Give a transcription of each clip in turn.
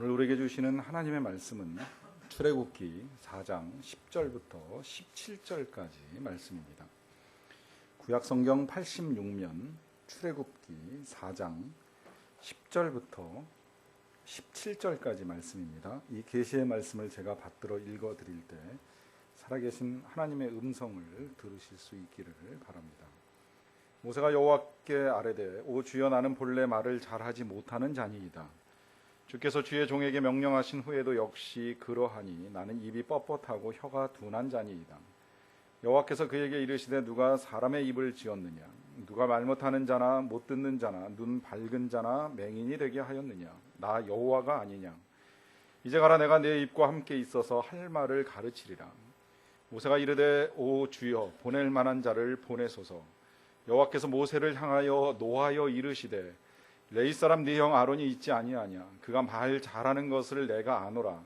오늘 우리에게 주시는 하나님의 말씀은 출애굽기 4장 10절부터 17절까지 말씀입니다. 구약성경 86면 출애굽기 4장 10절부터 17절까지 말씀입니다. 이 계시의 말씀을 제가 받들어 읽어드릴 때 살아계신 하나님의 음성을 들으실 수 있기를 바랍니다. 모세가 여호와께 아뢰되 오 주여 나는 본래 말을 잘하지 못하는 자니이다. 주께서 주의 종에게 명령하신 후에도 역시 그러하니 나는 입이 뻣뻣하고 혀가 둔한 자니이다. 여호와께서 그에게 이르시되 누가 사람의 입을 지었느냐 누가 말 못하는 자나 못 듣는 자나 눈 밝은 자나 맹인이 되게 하였느냐 나 여호와가 아니냐. 이제 가라 내가 내 입과 함께 있어서 할 말을 가르치리라. 모세가 이르되 오 주여 보낼 만한 자를 보내소서. 여호와께서 모세를 향하여 노하여 이르시되 레위 사람 네 형 아론이 있지 아니하냐. 그가 말 잘하는 것을 내가 아노라.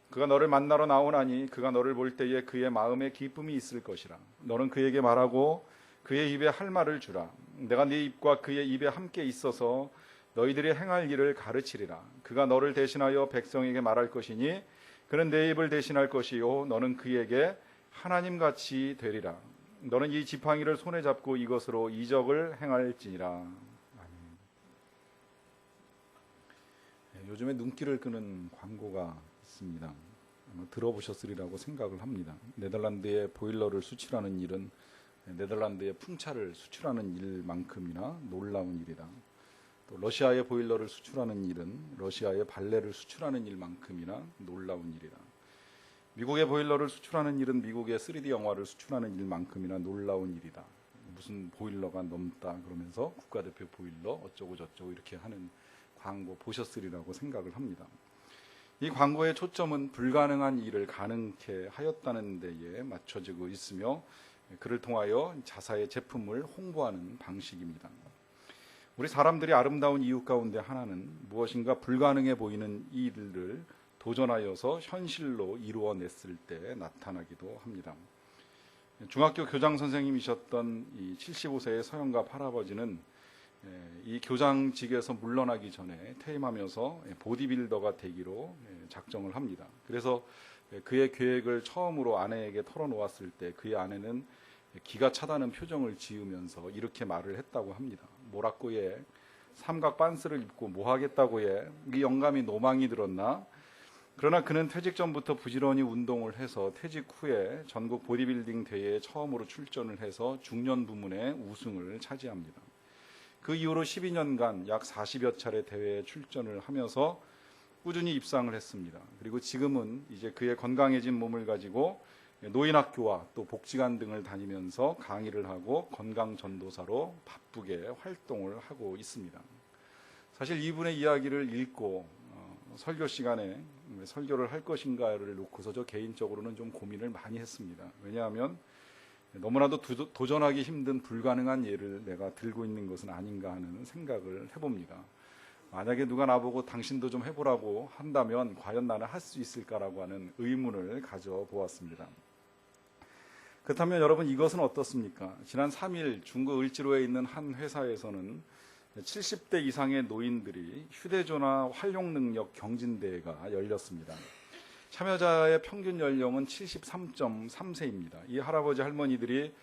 그가 너를 만나러 나오나니 그가 너를 볼 때에 그의 마음에 기쁨이 있을 것이라. 너는 그에게 말하고 그의 입에 할 말을 주라. 내가 네 입과 그의 입에 함께 있어서 너희들이 행할 일을 가르치리라. 그가 너를 대신하여 백성에게 말할 것이니 그는 내 입을 대신할 것이요 너는 그에게 하나님같이 되리라. 너는 이 지팡이를 손에 잡고 이것으로 이적을 행할지니라. 요즘에 눈길을 끄는 광고가 있습니다. 아마 들어보셨으리라고 생각을 합니다. 네덜란드의 보일러를 수출하는 일은 네덜란드의 풍차를 수출하는 일만큼이나 놀라운 일이다. 또 러시아의 보일러를 수출하는 일은 러시아의 발레를 수출하는 일만큼이나 놀라운 일이다. 미국의 보일러를 수출하는 일은 미국의 3D 영화를 수출하는 일만큼이나 놀라운 일이다. 무슨 보일러가 넘다 그러면서 국가대표 보일러 어쩌고 저쩌고 이렇게 하는 광고 보셨으리라고 생각을 합니다. 이 광고의 초점은 불가능한 일을 가능케 하였다는 데에 맞춰지고 있으며 그를 통하여 자사의 제품을 홍보하는 방식입니다. 우리 사람들이 아름다운 이유 가운데 하나는 무엇인가 불가능해 보이는 일을 도전하여서 현실로 이루어냈을 때 나타나기도 합니다. 중학교 교장 선생님이셨던 이 75세의 서영갑 할아버지는 이 교장직에서 물러나기 전에 퇴임하면서 보디빌더가 되기로 작정을 합니다. 그래서 그의 계획을 처음으로 아내에게 털어놓았을 때 그의 아내는 기가 차다는 표정을 지으면서 이렇게 말을 했다고 합니다. 뭐라고 해? 삼각 반스를 입고 뭐 하겠다고 해? 이 영감이 노망이 들었나? 그러나 그는 퇴직 전부터 부지런히 운동을 해서 퇴직 후에 전국 보디빌딩 대회에 처음으로 출전을 해서 중년 부문의 우승을 차지합니다. 그 이후로 12년간 약 40여 차례 대회에 출전을 하면서 꾸준히 입상을 했습니다. 그리고 지금은 이제 그의 건강해진 몸을 가지고 노인학교와 또 복지관 등을 다니면서 강의를 하고 건강전도사로 바쁘게 활동을 하고 있습니다. 사실 이분의 이야기를 읽고 설교 시간에 설교를 할 것인가를 놓고서 저 개인적으로는 좀 고민을 많이 했습니다. 왜냐하면 너무나도 도전하기 힘든 불가능한 예를 내가 들고 있는 것은 아닌가 하는 생각을 해봅니다. 만약에 누가 나보고 당신도 좀 해보라고 한다면 과연 나는 할 수 있을까라고 하는 의문을 가져보았습니다. 그렇다면 여러분 이것은 어떻습니까? 지난 3일 중국 을지로에 있는 한 회사에서는 70대 이상의 노인들이 휴대전화 활용 능력 경진대회가 열렸습니다. 참여자의 평균 연령은 73.3세입니다. 이 할아버지 할머니들이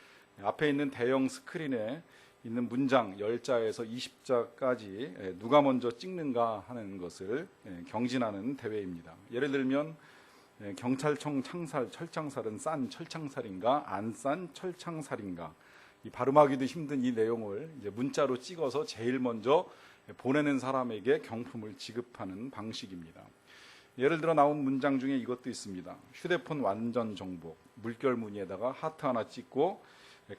앞에 있는 대형 스크린에 있는 문장 10자에서 20자까지 누가 먼저 찍는가 하는 것을 경진하는 대회입니다. 예를 들면 경찰청 철창살은 싼 철창살인가 안 싼 철창살인가, 이 발음하기도 힘든 이 내용을 이제 문자로 찍어서 제일 먼저 보내는 사람에게 경품을 지급하는 방식입니다. 예를 들어 나온 문장 중에 이것도 있습니다. 휴대폰 완전 정복, 물결 무늬에다가 하트 하나 찍고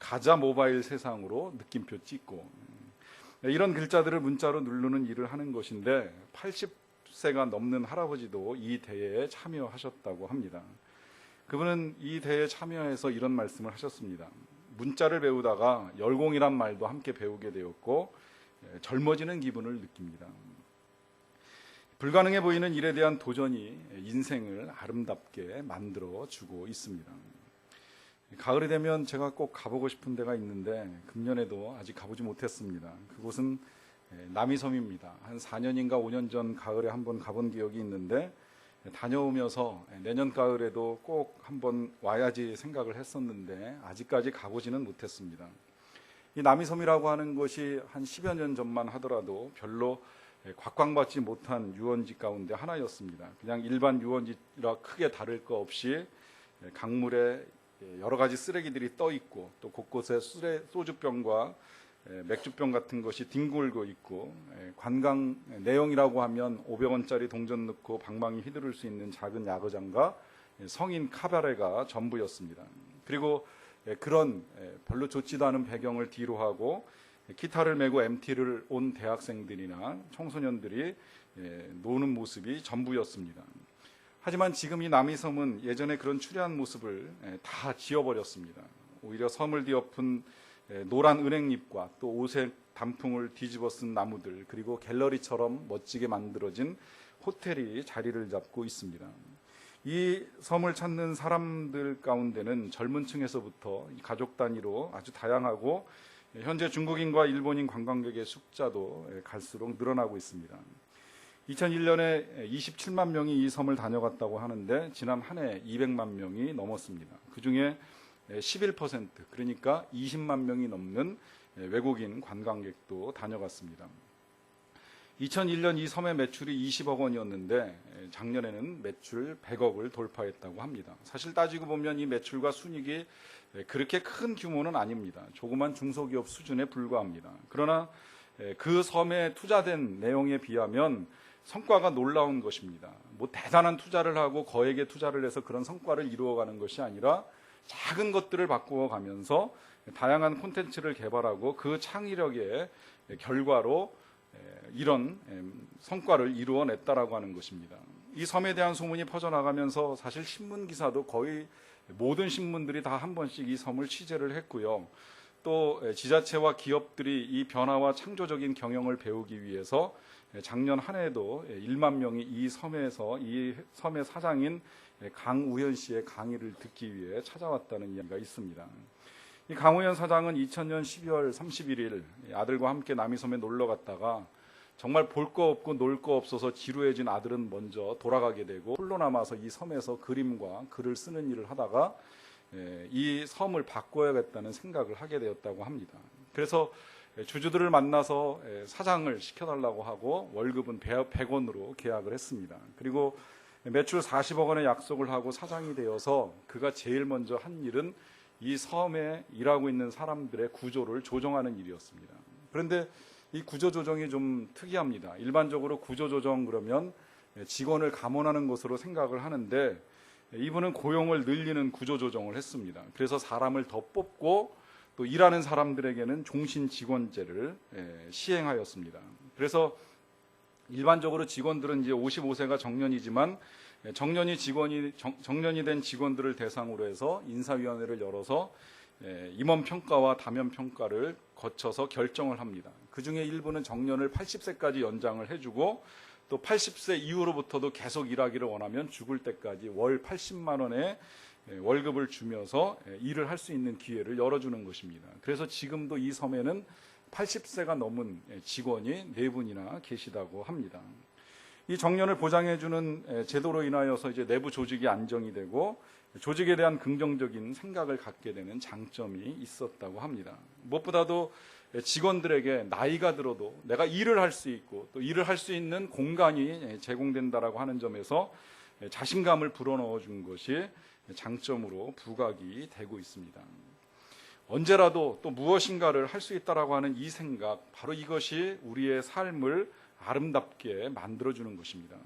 가자 모바일 세상으로 느낌표 찍고, 이런 글자들을 문자로 누르는 일을 하는 것인데 80세가 넘는 할아버지도 이 대회에 참여하셨다고 합니다. 그분은 이 대회에 참여해서 이런 말씀을 하셨습니다. 문자를 배우다가 열공이란 말도 함께 배우게 되었고 젊어지는 기분을 느낍니다. 불가능해 보이는 일에 대한 도전이 인생을 아름답게 만들어주고 있습니다. 가을이 되면 제가 꼭 가보고 싶은 데가 있는데 금년에도 아직 가보지 못했습니다. 그곳은 남이섬입니다. 한 4년인가 5년 전 가을에 한번 가본 기억이 있는데 다녀오면서 내년 가을에도 꼭 한번 와야지 생각을 했었는데 아직까지 가보지는 못했습니다. 이 남이섬이라고 하는 것이 한 10여 년 전만 하더라도 별로 곽광받지 못한 유원지 가운데 하나였습니다. 그냥 일반 유원지라 크게 다를 거 없이 강물에 여러 가지 쓰레기들이 떠 있고 또 곳곳에 소주병과 맥주병 같은 것이 뒹굴고 있고 관광 내용이라고 하면 500원짜리 동전 넣고 방망이 휘두를 수 있는 작은 야구장과 성인 카바레가 전부였습니다. 그리고 그런 별로 좋지도 않은 배경을 뒤로 하고 기타를 메고 MT를 온 대학생들이나 청소년들이 노는 모습이 전부였습니다. 하지만 지금 이 남이섬은 예전에 그런 추리한 모습을 다 지워버렸습니다. 오히려 섬을 뒤엎은 노란 은행잎과 또 오색 단풍을 뒤집어 쓴 나무들 그리고 갤러리처럼 멋지게 만들어진 호텔이 자리를 잡고 있습니다. 이 섬을 찾는 사람들 가운데는 젊은 층에서부터 가족 단위로 아주 다양하고 현재 중국인과 일본인 관광객의 숫자도 갈수록 늘어나고 있습니다. 2001년에 27만 명이 이 섬을 다녀갔다고 하는데 지난 한 해 200만 명이 넘었습니다. 그중에 11% 그러니까 20만 명이 넘는 외국인 관광객도 다녀갔습니다. 2001년 이 섬의 매출이 20억 원이었는데 작년에는 매출 100억을 돌파했다고 합니다. 사실 따지고 보면 이 매출과 순이익이 그렇게 큰 규모는 아닙니다. 조그만 중소기업 수준에 불과합니다. 그러나 그 섬에 투자된 내용에 비하면 성과가 놀라운 것입니다. 뭐 대단한 투자를 하고 거액의 투자를 해서 그런 성과를 이루어가는 것이 아니라 작은 것들을 바꾸어가면서 다양한 콘텐츠를 개발하고 그 창의력의 결과로 이런 성과를 이루어냈다라고 하는 것입니다. 이 섬에 대한 소문이 퍼져나가면서 사실 신문 기사도 거의 모든 신문들이 다 한 번씩 이 섬을 취재를 했고요. 또 지자체와 기업들이 이 변화와 창조적인 경영을 배우기 위해서 작년 한 해에도 1만 명이 이 섬에서 이 섬의 사장인 강우현 씨의 강의를 듣기 위해 찾아왔다는 이야기가 있습니다. 이 강우현 사장은 2000년 12월 31일 아들과 함께 남이섬에 놀러 갔다가 정말 볼 거 없고 놀 거 없어서 지루해진 아들은 먼저 돌아가게 되고 홀로 남아서 이 섬에서 그림과 글을 쓰는 일을 하다가 이 섬을 바꿔야겠다는 생각을 하게 되었다고 합니다. 그래서 주주들을 만나서 사장을 시켜달라고 하고 월급은 100원으로 계약을 했습니다. 그리고 매출 40억 원의 약속을 하고 사장이 되어서 그가 제일 먼저 한 일은 이 섬에 일하고 있는 사람들의 구조를 조정하는 일이었습니다. 그런데 이 구조 조정이 좀 특이합니다. 일반적으로 구조 조정 그러면 직원을 감원하는 것으로 생각을 하는데 이분은 고용을 늘리는 구조 조정을 했습니다. 그래서 사람을 더 뽑고 또 일하는 사람들에게는 종신 직원제를 시행하였습니다. 그래서 일반적으로 직원들은 이제 55세가 정년이지만 정년이 된 직원들을 대상으로 해서 인사위원회를 열어서 임원 평가와 다면 평가를 거쳐서 결정을 합니다. 그 중에 일부는 정년을 80세까지 연장을 해주고 또 80세 이후로부터도 계속 일하기를 원하면 죽을 때까지 월 80만 원의 월급을 주면서 일을 할 수 있는 기회를 열어주는 것입니다. 그래서 지금도 이 섬에는 80세가 넘은 직원이 4분이나 계시다고 합니다. 이 정년을 보장해주는 제도로 인하여서 이제 내부 조직이 안정이 되고 조직에 대한 긍정적인 생각을 갖게 되는 장점이 있었다고 합니다. 무엇보다도 직원들에게 나이가 들어도 내가 일을 할 수 있고 또 일을 할 수 있는 공간이 제공된다라고 하는 점에서 자신감을 불어넣어 준 것이 장점으로 부각이 되고 있습니다. 언제라도 또 무엇인가를 할 수 있다라고 하는 이 생각, 바로 이것이 우리의 삶을 아름답게 만들어주는 것입니다.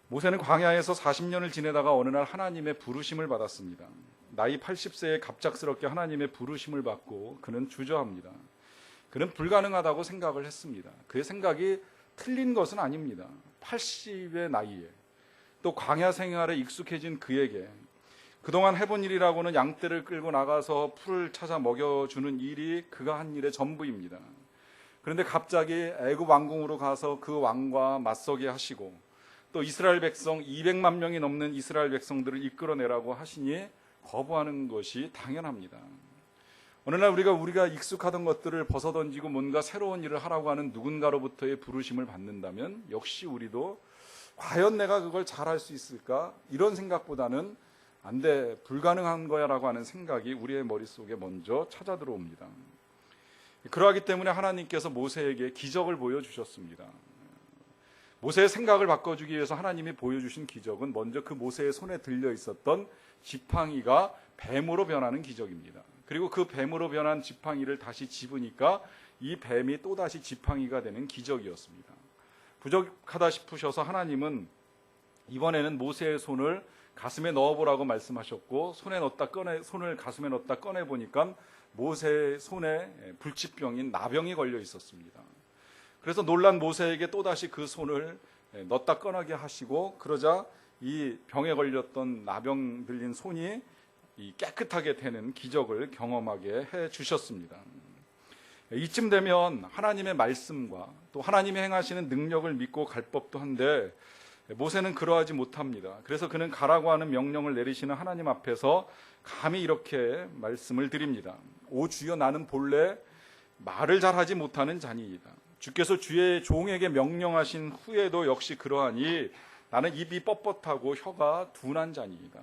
모세는 광야에서 40년을 지내다가 어느 날 하나님의 부르심을 받았습니다. 나이 80세에 갑작스럽게 하나님의 부르심을 받고 그는 주저합니다. 그는 불가능하다고 생각을 했습니다. 그의 생각이 틀린 것은 아닙니다. 80의 나이에 또 광야 생활에 익숙해진 그에게 그동안 해본 일이라고는 양떼를 끌고 나가서 풀을 찾아 먹여주는 일이 그가 한 일의 전부입니다. 그런데 갑자기 애굽 왕궁으로 가서 그 왕과 맞서게 하시고 또 이스라엘 백성 200만 명이 넘는 이스라엘 백성들을 이끌어내라고 하시니 거부하는 것이 당연합니다. 어느 날 우리가 익숙하던 것들을 벗어던지고 뭔가 새로운 일을 하라고 하는 누군가로부터의 부르심을 받는다면 역시 우리도 과연 내가 그걸 잘할 수 있을까? 이런 생각보다는 안 돼, 불가능한 거야 라고 하는 생각이 우리의 머릿속에 먼저 찾아 들어옵니다. 그러하기 때문에 하나님께서 모세에게 기적을 보여주셨습니다. 모세의 생각을 바꿔주기 위해서 하나님이 보여주신 기적은 먼저 그 모세의 손에 들려 있었던 지팡이가 뱀으로 변하는 기적입니다. 그리고 그 뱀으로 변한 지팡이를 다시 집으니까 이 뱀이 또다시 지팡이가 되는 기적이었습니다. 부족하다 싶으셔서 하나님은 이번에는 모세의 손을 가슴에 넣어보라고 말씀하셨고 손을 가슴에 넣었다 꺼내보니까 모세의 손에 불치병인 나병이 걸려 있었습니다. 그래서 놀란 모세에게 또다시 그 손을 넣었다 꺼내게 하시고 그러자 이 병에 걸렸던 나병 들린 손이 깨끗하게 되는 기적을 경험하게 해 주셨습니다. 이쯤 되면 하나님의 말씀과 또 하나님이 행하시는 능력을 믿고 갈 법도 한데 모세는 그러하지 못합니다. 그래서 그는 가라고 하는 명령을 내리시는 하나님 앞에서 감히 이렇게 말씀을 드립니다. 오 주여, 나는 본래 말을 잘하지 못하는 자니이다. 주께서 주의 종에게 명령하신 후에도 역시 그러하니 나는 입이 뻣뻣하고 혀가 둔한 자니이다.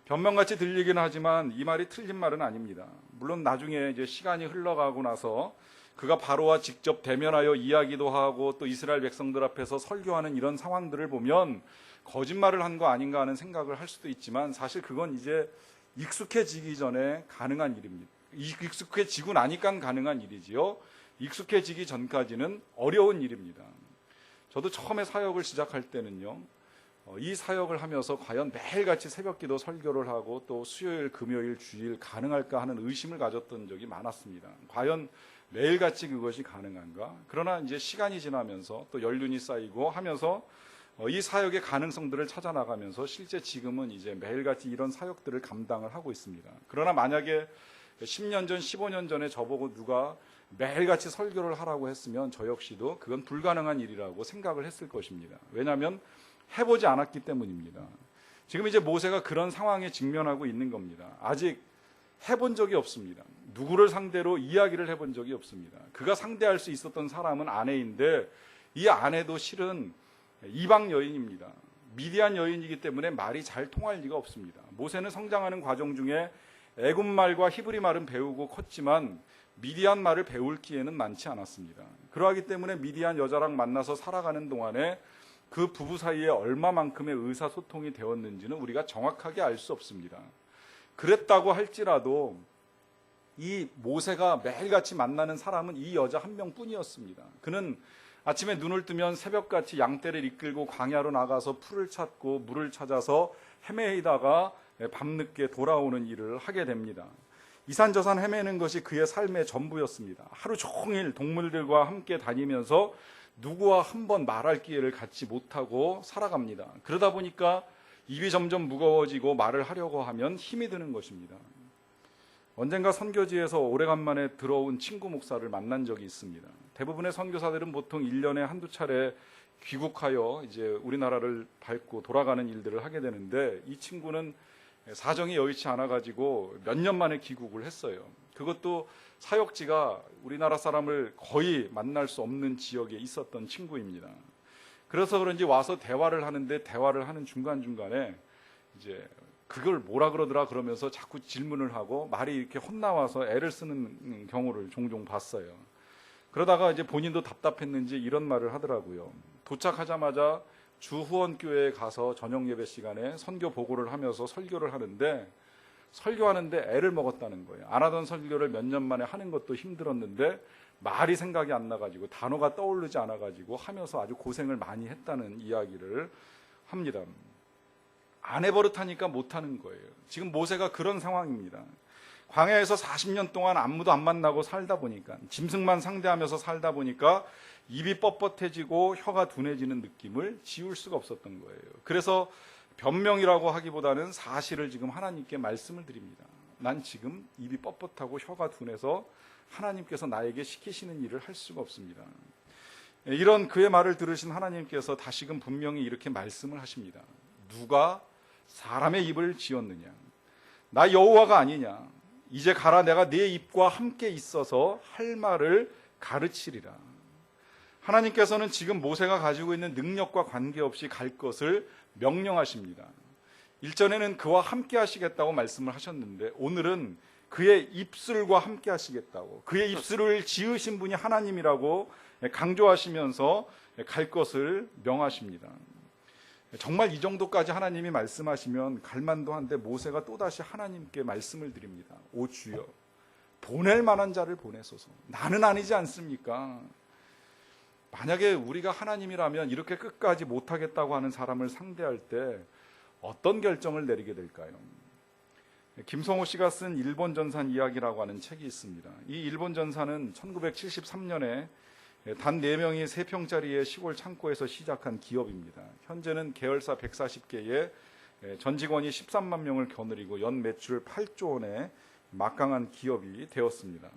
변명같이 들리긴 하지만 이 말이 틀린 말은 아닙니다. 물론 나중에 이제 시간이 흘러가고 나서 그가 바로와 직접 대면하여 이야기도 하고 또 이스라엘 백성들 앞에서 설교하는 이런 상황들을 보면 거짓말을 한 거 아닌가 하는 생각을 할 수도 있지만 사실 그건 이제 익숙해지기 전에 가능한 일입니다. 익숙해지고 나니까 가능한 일이지요. 익숙해지기 전까지는 어려운 일입니다. 저도 처음에 사역을 시작할 때는요, 이 사역을 하면서 과연 매일같이 새벽기도 설교를 하고 또 수요일, 금요일, 주일 가능할까 하는 의심을 가졌던 적이 많았습니다. 과연 매일같이 그것이 가능한가? 그러나 이제 시간이 지나면서 또 연륜이 쌓이고 하면서 이 사역의 가능성들을 찾아나가면서 실제 지금은 이제 매일같이 이런 사역들을 감당을 하고 있습니다. 그러나 만약에 10년 전, 15년 전에 저보고 누가 매일같이 설교를 하라고 했으면 저 역시도 그건 불가능한 일이라고 생각을 했을 것입니다. 왜냐하면 해보지 않았기 때문입니다. 지금 이제 모세가 그런 상황에 직면하고 있는 겁니다. 아직 해본 적이 없습니다. 누구를 상대로 이야기를 해본 적이 없습니다. 그가 상대할 수 있었던 사람은 아내인데 이 아내도 실은 이방 여인입니다. 미디안 여인이기 때문에 말이 잘 통할 리가 없습니다. 모세는 성장하는 과정 중에 애굽 말과 히브리 말은 배우고 컸지만 미디안 말을 배울 기회는 많지 않았습니다. 그러하기 때문에 미디안 여자랑 만나서 살아가는 동안에 그 부부 사이에 얼마만큼의 의사소통이 되었는지는 우리가 정확하게 알 수 없습니다. 그랬다고 할지라도 이 모세가 매일같이 만나는 사람은 이 여자 한 명뿐이었습니다. 그는 아침에 눈을 뜨면 새벽같이 양떼를 이끌고 광야로 나가서 풀을 찾고 물을 찾아서 헤매이다가 밤늦게 돌아오는 일을 하게 됩니다. 이산저산 헤매는 것이 그의 삶의 전부였습니다. 하루 종일 동물들과 함께 다니면서 누구와 한 번 말할 기회를 갖지 못하고 살아갑니다. 그러다 보니까 입이 점점 무거워지고 말을 하려고 하면 힘이 드는 것입니다. 언젠가 선교지에서 오래간만에 들어온 친구 목사를 만난 적이 있습니다. 대부분의 선교사들은 보통 1년에 한두 차례 귀국하여 이제 우리나라를 밟고 돌아가는 일들을 하게 되는데 이 친구는 사정이 여의치 않아가지고 몇 년 만에 귀국을 했어요. 그것도 사역지가 우리나라 사람을 거의 만날 수 없는 지역에 있었던 친구입니다. 그래서 그런지 와서 대화를 하는데 대화를 하는 중간중간에 이제 그걸 뭐라 그러더라 그러면서 자꾸 질문을 하고 말이 이렇게 혼나와서 애를 쓰는 경우를 종종 봤어요. 그러다가 이제 본인도 답답했는지 이런 말을 하더라고요. 도착하자마자 주후원교회에 가서 저녁 예배 시간에 선교 보고를 하면서 설교를 하는데 애를 먹었다는 거예요. 안 하던 설교를 몇 년 만에 하는 것도 힘들었는데 말이 생각이 안 나가지고 단어가 떠오르지 않아가지고 하면서 아주 고생을 많이 했다는 이야기를 합니다. 안 해버릇하니까 못하는 거예요. 지금 모세가 그런 상황입니다. 광야에서 40년 동안 아무도 안 만나고 살다 보니까 짐승만 상대하면서 살다 보니까 입이 뻣뻣해지고 혀가 둔해지는 느낌을 지울 수가 없었던 거예요. 그래서 변명이라고 하기보다는 사실을 지금 하나님께 말씀을 드립니다. 난 지금 입이 뻣뻣하고 혀가 둔해서 하나님께서 나에게 시키시는 일을 할 수가 없습니다. 이런 그의 말을 들으신 하나님께서 다시금 분명히 이렇게 말씀을 하십니다. 누가 사람의 입을 지었느냐? 나 여호와가 아니냐? 이제 가라, 내가 네 입과 함께 있어서 할 말을 가르치리라. 하나님께서는 지금 모세가 가지고 있는 능력과 관계없이 갈 것을 명령하십니다. 일전에는 그와 함께 하시겠다고 말씀을 하셨는데 오늘은 그의 입술과 함께 하시겠다고, 그의 입술을 지으신 분이 하나님이라고 강조하시면서 갈 것을 명하십니다. 정말 이 정도까지 하나님이 말씀하시면 갈만도 한데 모세가 또다시 하나님께 말씀을 드립니다. 오 주여, 보낼 만한 자를 보내소서. 나는 아니지 않습니까? 만약에 우리가 하나님이라면 이렇게 끝까지 못하겠다고 하는 사람을 상대할 때 어떤 결정을 내리게 될까요? 김성호 씨가 쓴 일본 전산 이야기라고 하는 책이 있습니다. 이 일본 전산은 1973년에 단 4명이 3평짜리의 시골 창고에서 시작한 기업입니다. 현재는 계열사 140개에 전 직원이 13만 명을 겨누리고 연 매출 8조 원의 막강한 기업이 되었습니다.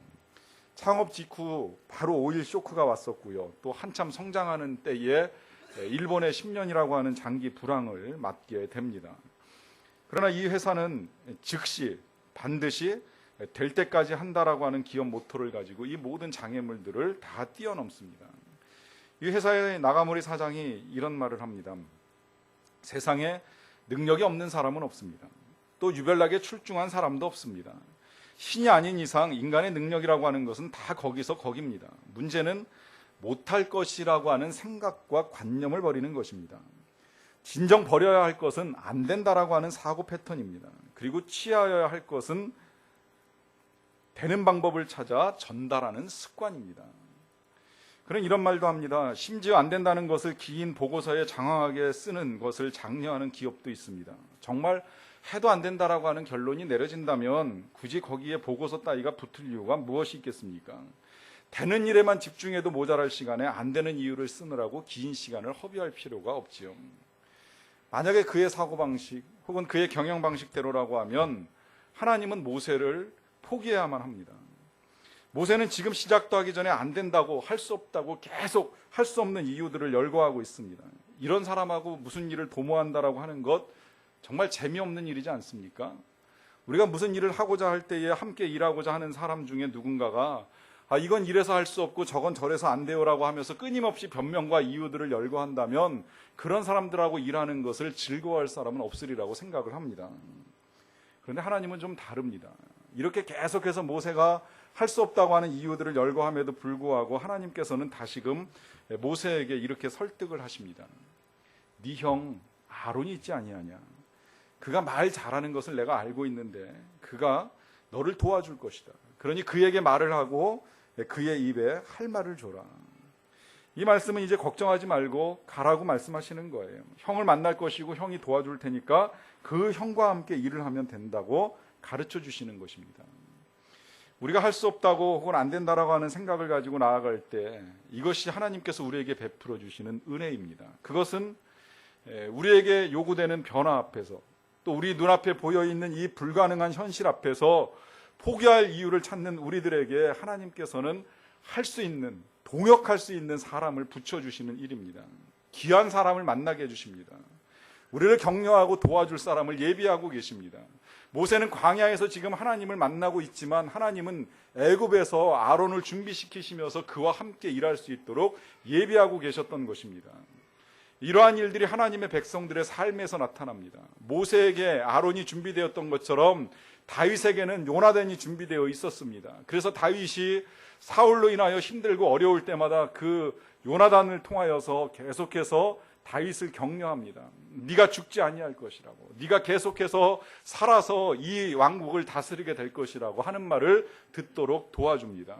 창업 직후 바로 오일 쇼크가 왔었고요. 또 한참 성장하는 때에 일본의 10년이라고 하는 장기 불황을 맞게 됩니다. 그러나 이 회사는 즉시 반드시 될 때까지 한다라고 하는 기업 모토를 가지고 이 모든 장애물들을 다 뛰어넘습니다. 이 회사의 나가모리 사장이 이런 말을 합니다. 세상에 능력이 없는 사람은 없습니다. 또 유별나게 출중한 사람도 없습니다. 신이 아닌 이상 인간의 능력이라고 하는 것은 다 거기서 거깁니다. 문제는 못할 것이라고 하는 생각과 관념을 버리는 것입니다. 진정 버려야 할 것은 안 된다라고 하는 사고 패턴입니다. 그리고 취하여야 할 것은 되는 방법을 찾아 전달하는 습관입니다. 그는 이런 말도 합니다. 심지어 안 된다는 것을 긴 보고서에 장황하게 쓰는 것을 장려하는 기업도 있습니다. 정말 해도 안 된다라고 하는 결론이 내려진다면 굳이 거기에 보고서 따위가 붙을 이유가 무엇이 있겠습니까? 되는 일에만 집중해도 모자랄 시간에 안 되는 이유를 쓰느라고 긴 시간을 허비할 필요가 없지요. 만약에 그의 사고방식 혹은 그의 경영방식대로라고 하면 하나님은 모세를 포기해야만 합니다. 모세는 지금 시작도 하기 전에 안 된다고, 할 수 없다고 계속 할 수 없는 이유들을 열거하고 있습니다. 이런 사람하고 무슨 일을 도모한다라고 하는 것 정말 재미없는 일이지 않습니까? 우리가 무슨 일을 하고자 할 때에 함께 일하고자 하는 사람 중에 누군가가 이건 이래서 할 수 없고 저건 저래서 안 돼요라고 하면서 끊임없이 변명과 이유들을 열거한다면 그런 사람들하고 일하는 것을 즐거워할 사람은 없으리라고 생각을 합니다. 그런데 하나님은 좀 다릅니다. 이렇게 계속해서 모세가 할 수 없다고 하는 이유들을 열거함에도 불구하고 하나님께서는 다시금 모세에게 이렇게 설득을 하십니다. 네 형 아론이 있지 아니하냐? 그가 말 잘하는 것을 내가 알고 있는데 그가 너를 도와줄 것이다. 그러니 그에게 말을 하고 그의 입에 할 말을 줘라. 이 말씀은 이제 걱정하지 말고 가라고 말씀하시는 거예요. 형을 만날 것이고 형이 도와줄 테니까 그 형과 함께 일을 하면 된다고 가르쳐 주시는 것입니다. 우리가 할 수 없다고 혹은 안 된다라고 하는 생각을 가지고 나아갈 때 이것이 하나님께서 우리에게 베풀어 주시는 은혜입니다. 그것은 우리에게 요구되는 변화 앞에서 또 우리 눈앞에 보여있는 이 불가능한 현실 앞에서 포기할 이유를 찾는 우리들에게 하나님께서는 할 수 있는, 동역할 수 있는 사람을 붙여주시는 일입니다. 귀한 사람을 만나게 해주십니다. 우리를 격려하고 도와줄 사람을 예비하고 계십니다. 모세는 광야에서 지금 하나님을 만나고 있지만 하나님은 애굽에서 아론을 준비시키시면서 그와 함께 일할 수 있도록 예비하고 계셨던 것입니다. 이러한 일들이 하나님의 백성들의 삶에서 나타납니다. 모세에게 아론이 준비되었던 것처럼 다윗에게는 요나단이 준비되어 있었습니다. 그래서 다윗이 사울로 인하여 힘들고 어려울 때마다 그 요나단을 통하여서 계속해서 다윗을 격려합니다. 네가 죽지 아니할 것이라고, 네가 계속해서 살아서 이 왕국을 다스리게 될 것이라고 하는 말을 듣도록 도와줍니다.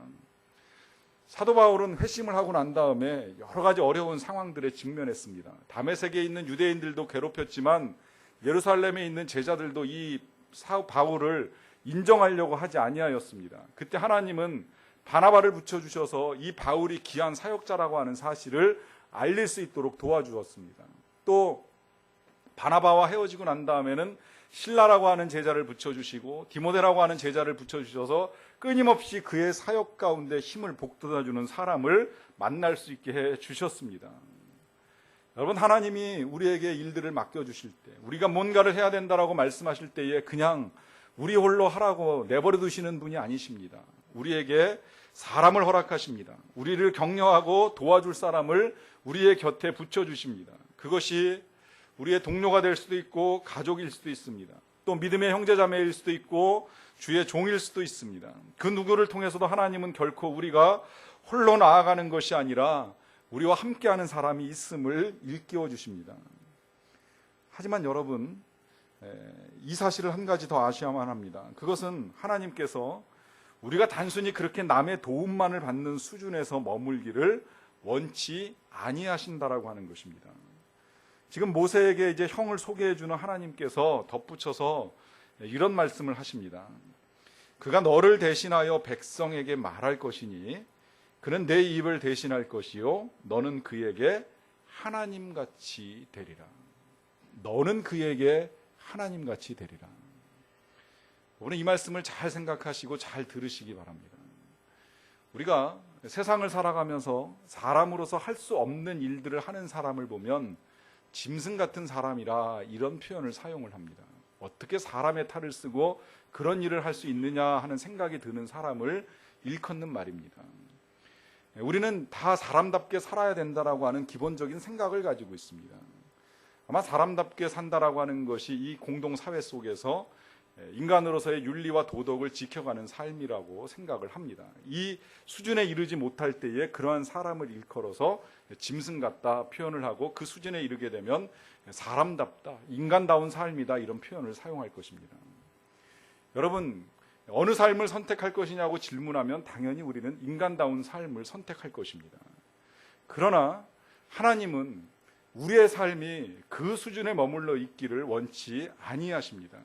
사도 바울은 회심을 하고 난 다음에 여러 가지 어려운 상황들에 직면했습니다. 다메섹에 있는 유대인들도 괴롭혔지만 예루살렘에 있는 제자들도 이 바울을 인정하려고 하지 아니하였습니다. 그때 하나님은 바나바를 붙여주셔서 이 바울이 귀한 사역자라고 하는 사실을 알릴 수 있도록 도와주었습니다. 또 바나바와 헤어지고 난 다음에는 신라라고 하는 제자를 붙여주시고 디모데라고 하는 제자를 붙여주셔서 끊임없이 그의 사역 가운데 힘을 북돋아주는 사람을 만날 수 있게 해주셨습니다. 여러분, 하나님이 우리에게 일들을 맡겨주실 때, 우리가 뭔가를 해야 된다라고 말씀하실 때에 그냥 우리 홀로 하라고 내버려 두시는 분이 아니십니다. 우리에게 사람을 허락하십니다. 우리를 격려하고 도와줄 사람을 우리의 곁에 붙여주십니다. 그것이 우리의 동료가 될 수도 있고 가족일 수도 있습니다. 또 믿음의 형제자매일 수도 있고 주의 종일 수도 있습니다. 그 누구를 통해서도 하나님은 결코 우리가 홀로 나아가는 것이 아니라 우리와 함께하는 사람이 있음을 일깨워 주십니다. 하지만 여러분, 이 사실을 한 가지 더 아셔야만 합니다. 그것은 하나님께서 우리가 단순히 그렇게 남의 도움만을 받는 수준에서 머물기를 원치 아니하신다라고 하는 것입니다. 지금 모세에게 이제 형을 소개해 주는 하나님께서 덧붙여서 이런 말씀을 하십니다. 그가 너를 대신하여 백성에게 말할 것이니 그는 내 입을 대신할 것이요 너는 그에게 하나님같이 되리라. 너는 그에게 하나님같이 되리라. 오늘 이 말씀을 잘 생각하시고 잘 들으시기 바랍니다. 우리가 세상을 살아가면서 사람으로서 할 수 없는 일들을 하는 사람을 보면 짐승 같은 사람이라 이런 표현을 사용을 합니다. 어떻게 사람의 탈을 쓰고 그런 일을 할 수 있느냐 하는 생각이 드는 사람을 일컫는 말입니다. 우리는 다 사람답게 살아야 된다라고 하는 기본적인 생각을 가지고 있습니다. 아마 사람답게 산다라고 하는 것이 이 공동사회 속에서 인간으로서의 윤리와 도덕을 지켜가는 삶이라고 생각을 합니다. 이 수준에 이르지 못할 때에 그러한 사람을 일컬어서 짐승 같다 표현을 하고 그 수준에 이르게 되면 사람답다, 인간다운 삶이다 이런 표현을 사용할 것입니다. 여러분, 어느 삶을 선택할 것이냐고 질문하면 당연히 우리는 인간다운 삶을 선택할 것입니다. 그러나 하나님은 우리의 삶이 그 수준에 머물러 있기를 원치 아니하십니다.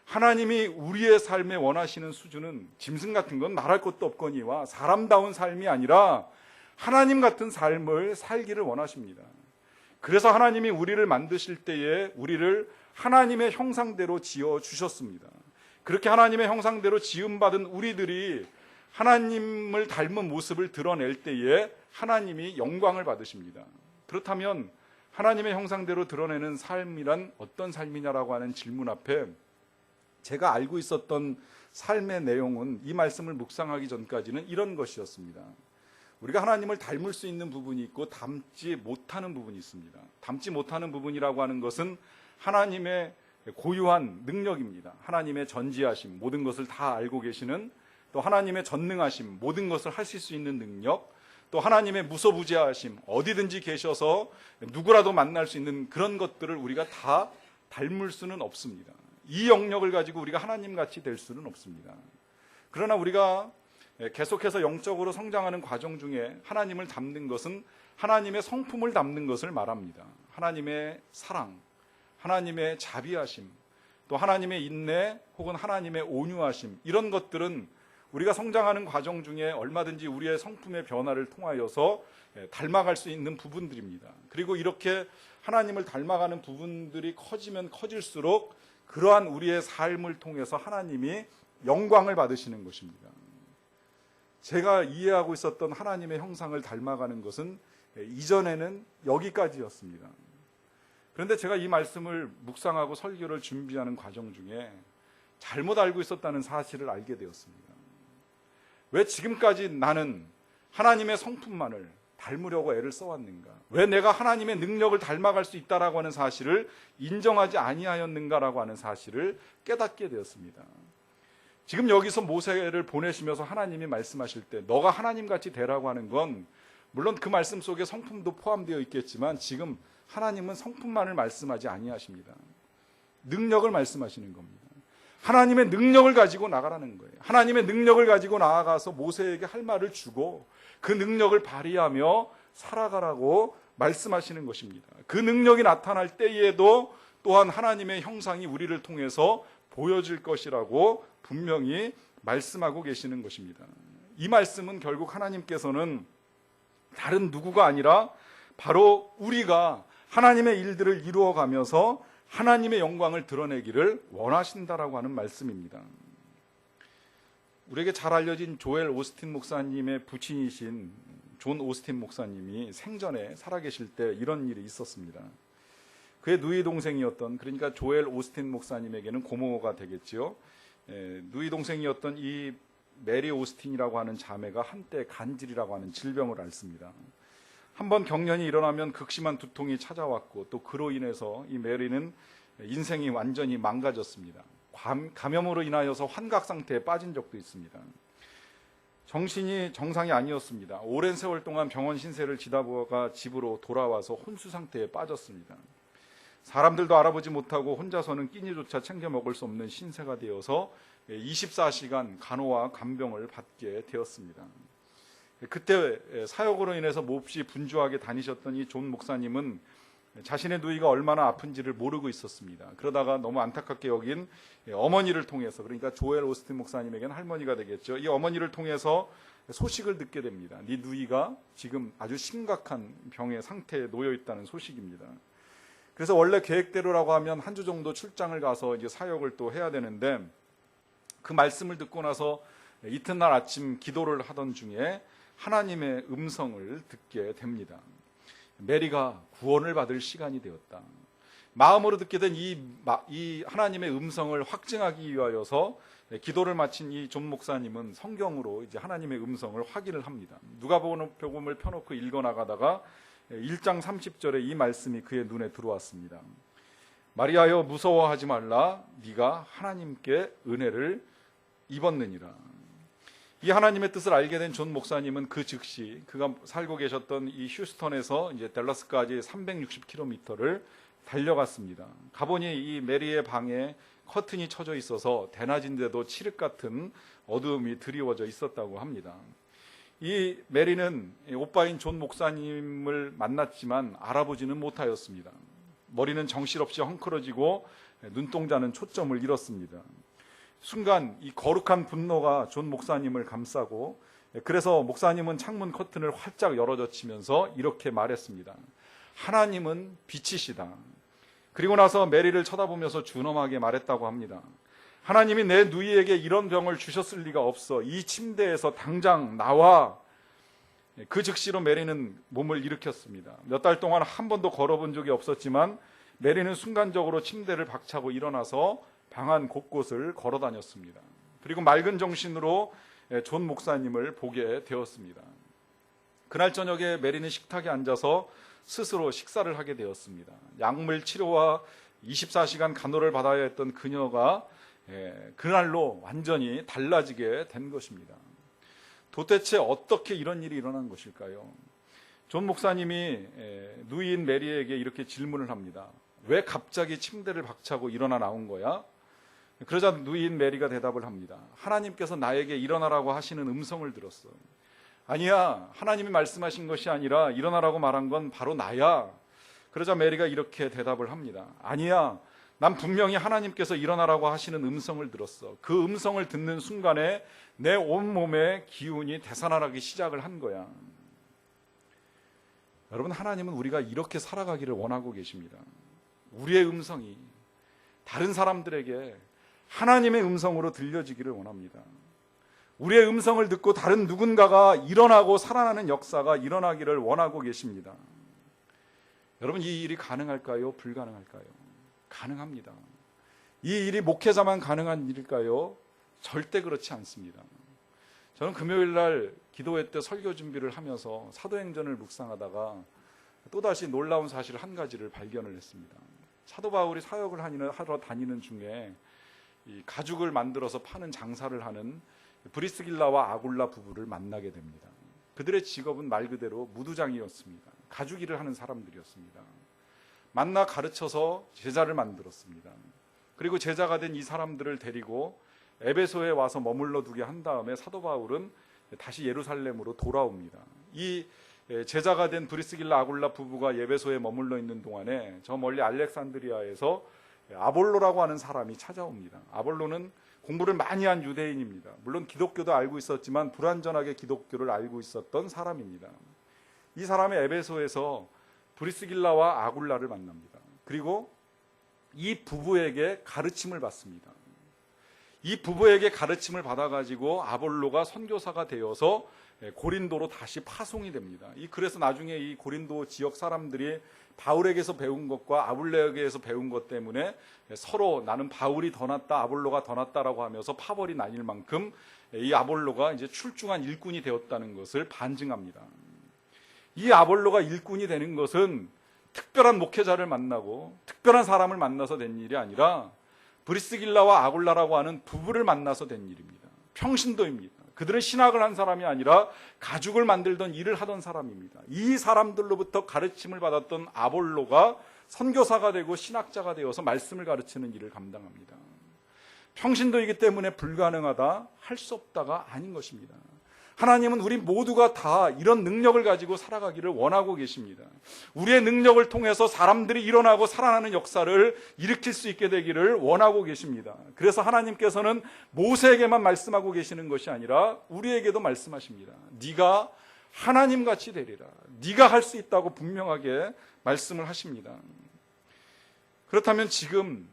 하나님이 우리의 삶에 원하시는 수준은 짐승 같은 건 말할 것도 없거니와 사람다운 삶이 아니라 하나님 같은 삶을 살기를 원하십니다. 그래서 하나님이 우리를 만드실 때에 우리를 하나님의 형상대로 지어 주셨습니다. 그렇게 하나님의 형상대로 지음받은 우리들이 하나님을 닮은 모습을 드러낼 때에 하나님이 영광을 받으십니다. 그렇다면 하나님의 형상대로 드러내는 삶이란 어떤 삶이냐라고 하는 질문 앞에 제가 알고 있었던 삶의 내용은 이 말씀을 묵상하기 전까지는 이런 것이었습니다. 우리가 하나님을 닮을 수 있는 부분이 있고 닮지 못하는 부분이 있습니다. 닮지 못하는 부분이라고 하는 것은 하나님의 고유한 능력입니다. 하나님의 전지하심, 모든 것을 다 알고 계시는, 또 하나님의 전능하심, 모든 것을 하실 수 있는 능력, 또 하나님의 무소부재하심, 어디든지 계셔서 누구라도 만날 수 있는 그런 것들을 우리가 다 닮을 수는 없습니다. 이 영역을 가지고 우리가 하나님같이 될 수는 없습니다. 그러나 우리가 계속해서 영적으로 성장하는 과정 중에 하나님을 닮는 것은 하나님의 성품을 닮는 것을 말합니다. 하나님의 사랑, 하나님의 자비하심, 또 하나님의 인내 혹은 하나님의 온유하심, 이런 것들은 우리가 성장하는 과정 중에 얼마든지 우리의 성품의 변화를 통하여서 닮아갈 수 있는 부분들입니다. 그리고 이렇게 하나님을 닮아가는 부분들이 커지면 커질수록 그러한 우리의 삶을 통해서 하나님이 영광을 받으시는 것입니다. 제가 이해하고 있었던 하나님의 형상을 닮아가는 것은 이전에는 여기까지였습니다. 그런데 제가 이 말씀을 묵상하고 설교를 준비하는 과정 중에 잘못 알고 있었다는 사실을 알게 되었습니다. 왜 지금까지 나는 하나님의 성품만을 닮으려고 애를 써왔는가? 왜 내가 하나님의 능력을 닮아갈 수 있다라고 하는 사실을 인정하지 아니하였는가라고 하는 사실을 깨닫게 되었습니다. 지금 여기서 모세를 보내시면서 하나님이 말씀하실 때 너가 하나님같이 되라고 하는 건 물론 그 말씀 속에 성품도 포함되어 있겠지만 지금 하나님은 성품만을 말씀하지 아니하십니다. 능력을 말씀하시는 겁니다. 하나님의 능력을 가지고 나가라는 거예요. 하나님의 능력을 가지고 나아가서 모세에게 할 말을 주고 그 능력을 발휘하며 살아가라고 말씀하시는 것입니다. 그 능력이 나타날 때에도 또한 하나님의 형상이 우리를 통해서 보여질 것이라고 분명히 말씀하고 계시는 것입니다. 이 말씀은 결국 하나님께서는 다른 누구가 아니라 바로 우리가 하나님의 일들을 이루어가면서 하나님의 영광을 드러내기를 원하신다라고 하는 말씀입니다. 우리에게 잘 알려진 조엘 오스틴 목사님의 부친이신 존 오스틴 목사님이 생전에 살아계실 때 이런 일이 있었습니다. 그의 누이 동생이었던, 그러니까 조엘 오스틴 목사님에게는 고모가 되겠지요. 누이 동생이었던 이 메리 오스틴이라고 하는 자매가 한때 간질이라고 하는 질병을 앓습니다. 한번 경련이 일어나면 극심한 두통이 찾아왔고 또 그로 인해서 이 메리는 인생이 완전히 망가졌습니다. 감염으로 인하여서 환각 상태에 빠진 적도 있습니다. 정신이 정상이 아니었습니다. 오랜 세월 동안 병원 신세를 지다보다가 집으로 돌아와서 혼수 상태에 빠졌습니다. 사람들도 알아보지 못하고 혼자서는 끼니조차 챙겨 먹을 수 없는 신세가 되어서 24시간 간호와 간병을 받게 되었습니다. 그때 사역으로 인해서 몹시 분주하게 다니셨던 이 존 목사님은 자신의 누이가 얼마나 아픈지를 모르고 있었습니다. 그러다가 너무 안타깝게 여긴 어머니를 통해서, 그러니까 조엘 오스틴 목사님에게는 할머니가 되겠죠. 이 어머니를 통해서 소식을 듣게 됩니다. 네 누이가 지금 아주 심각한 병의 상태에 놓여 있다는 소식입니다. 그래서 원래 계획대로라고 하면 한 주 정도 출장을 가서 이제 사역을 또 해야 되는데, 그 말씀을 듣고 나서 이튿날 아침 기도를 하던 중에 하나님의 음성을 듣게 됩니다. 메리가 구원을 받을 시간이 되었다. 마음으로 듣게 된 이 하나님의 음성을 확증하기 위하여서 기도를 마친 이 존 목사님은 성경으로 이제 하나님의 음성을 확인을 합니다. 누가복음을 펴놓고 읽어 나가다가 1장 30절에 이 말씀이 그의 눈에 들어왔습니다. 마리아여 무서워하지 말라, 네가 하나님께 은혜를 입었느니라. 이 하나님의 뜻을 알게 된 존 목사님은 그 즉시 그가 살고 계셨던 이 휴스턴에서 이제 댈러스까지 360km를 달려갔습니다. 가보니 이 메리의 방에 커튼이 쳐져 있어서 대낮인데도 칠흑 같은 어두움이 드리워져 있었다고 합니다. 이 메리는 오빠인 존 목사님을 만났지만 알아보지는 못하였습니다. 머리는 정신없이 헝클어지고 눈동자는 초점을 잃었습니다. 순간 이 거룩한 분노가 존 목사님을 감싸고, 그래서 목사님은 창문 커튼을 활짝 열어젖히면서 이렇게 말했습니다. 하나님은 빛이시다. 그리고 나서 메리를 쳐다보면서 준엄하게 말했다고 합니다. 하나님이 내 누이에게 이런 병을 주셨을 리가 없어. 이 침대에서 당장 나와. 그 즉시로 메리는 몸을 일으켰습니다. 몇 달 동안 한 번도 걸어본 적이 없었지만 메리는 순간적으로 침대를 박차고 일어나서 방 안 곳곳을 걸어 다녔습니다. 그리고 맑은 정신으로 존 목사님을 보게 되었습니다. 그날 저녁에 메리는 식탁에 앉아서 스스로 식사를 하게 되었습니다. 약물 치료와 24시간 간호를 받아야 했던 그녀가 그날로 완전히 달라지게 된 것입니다. 도대체 어떻게 이런 일이 일어난 것일까요? 존 목사님이 누이인 메리에게 이렇게 질문을 합니다. 왜 갑자기 침대를 박차고 일어나 나온 거야? 그러자 누이인 메리가 대답을 합니다. 하나님께서 나에게 일어나라고 하시는 음성을 들었어. 아니야, 하나님이 말씀하신 것이 아니라 일어나라고 말한 건 바로 나야. 그러자 메리가 이렇게 대답을 합니다. 아니야, 난 분명히 하나님께서 일어나라고 하시는 음성을 들었어. 그 음성을 듣는 순간에 내 온몸의 기운이 되살아나기 시작을 한 거야. 여러분, 하나님은 우리가 이렇게 살아가기를 원하고 계십니다. 우리의 음성이 다른 사람들에게 하나님의 음성으로 들려지기를 원합니다. 우리의 음성을 듣고 다른 누군가가 일어나고 살아나는 역사가 일어나기를 원하고 계십니다. 여러분, 이 일이 가능할까요? 불가능할까요? 가능합니다. 이 일이 목회자만 가능한 일일까요? 절대 그렇지 않습니다. 저는 금요일 날 기도회 때 설교 준비를 하면서 사도행전을 묵상하다가 또다시 놀라운 사실 한 가지를 발견을 했습니다. 사도 바울이 사역을 하러 다니는 중에 이 가죽을 만들어서 파는 장사를 하는 브리스길라와 아굴라 부부를 만나게 됩니다. 그들의 직업은 말 그대로 무두장이었습니다. 가죽 일을 하는 사람들이었습니다. 만나 가르쳐서 제자를 만들었습니다. 그리고 제자가 된 이 사람들을 데리고 에베소에 와서 머물러 두게 한 다음에 사도 바울은 다시 예루살렘으로 돌아옵니다. 이 제자가 된 브리스길라 아굴라 부부가 에베소에 머물러 있는 동안에 저 멀리 알렉산드리아에서 아볼로라고 하는 사람이 찾아옵니다. 아볼로는 공부를 많이 한 유대인입니다. 물론 기독교도 알고 있었지만 불완전하게 기독교를 알고 있었던 사람입니다. 이 사람이 에베소에서 브리스길라와 아굴라를 만납니다. 그리고 이 부부에게 가르침을 받습니다. 이 부부에게 가르침을 받아가지고 아볼로가 선교사가 되어서 고린도로 다시 파송이 됩니다. 그래서 나중에 이 고린도 지역 사람들이 바울에게서 배운 것과 아볼로에게서 배운 것 때문에 서로 나는 바울이 더 낫다, 아볼로가 더 낫다라고 하면서 파벌이 나뉠 만큼 이 아볼로가 이제 출중한 일꾼이 되었다는 것을 반증합니다. 이 아볼로가 일꾼이 되는 것은 특별한 목회자를 만나고 특별한 사람을 만나서 된 일이 아니라 브리스길라와 아굴라라고 하는 부부를 만나서 된 일입니다. 평신도입니다. 그들은 신학을 한 사람이 아니라 가죽을 만들던 일을 하던 사람입니다. 이 사람들로부터 가르침을 받았던 아볼로가 선교사가 되고 신학자가 되어서 말씀을 가르치는 일을 감당합니다. 평신도이기 때문에 불가능하다, 할 수 없다가 아닌 것입니다. 하나님은 우리 모두가 다 이런 능력을 가지고 살아가기를 원하고 계십니다. 우리의 능력을 통해서 사람들이 일어나고 살아나는 역사를 일으킬 수 있게 되기를 원하고 계십니다. 그래서 하나님께서는 모세에게만 말씀하고 계시는 것이 아니라 우리에게도 말씀하십니다. 네가 하나님같이 되리라. 네가 할 수 있다고 분명하게 말씀을 하십니다. 그렇다면 지금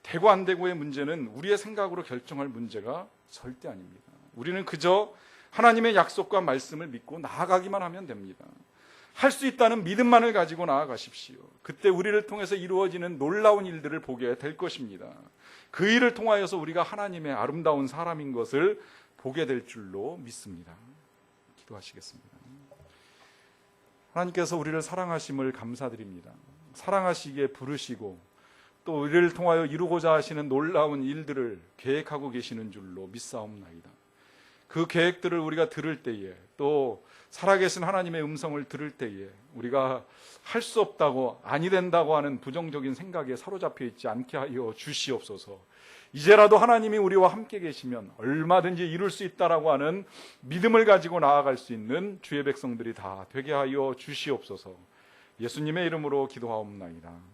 되고 안 되고의 문제는 우리의 생각으로 결정할 문제가 절대 아닙니다. 우리는 그저 하나님의 약속과 말씀을 믿고 나아가기만 하면 됩니다. 할 수 있다는 믿음만을 가지고 나아가십시오. 그때 우리를 통해서 이루어지는 놀라운 일들을 보게 될 것입니다. 그 일을 통하여서 우리가 하나님의 아름다운 사람인 것을 보게 될 줄로 믿습니다. 기도하시겠습니다. 하나님께서 우리를 사랑하심을 감사드립니다. 사랑하시기에 부르시고 또 우리를 통하여 이루고자 하시는 놀라운 일들을 계획하고 계시는 줄로 믿사옵나이다. 그 계획들을 우리가 들을 때에 또 살아계신 하나님의 음성을 들을 때에 우리가 할 수 없다고 아니 된다고 하는 부정적인 생각에 사로잡혀 있지 않게 하여 주시옵소서. 이제라도 하나님이 우리와 함께 계시면 얼마든지 이룰 수 있다라고 하는 믿음을 가지고 나아갈 수 있는 주의 백성들이 다 되게 하여 주시옵소서. 예수님의 이름으로 기도하옵나이다.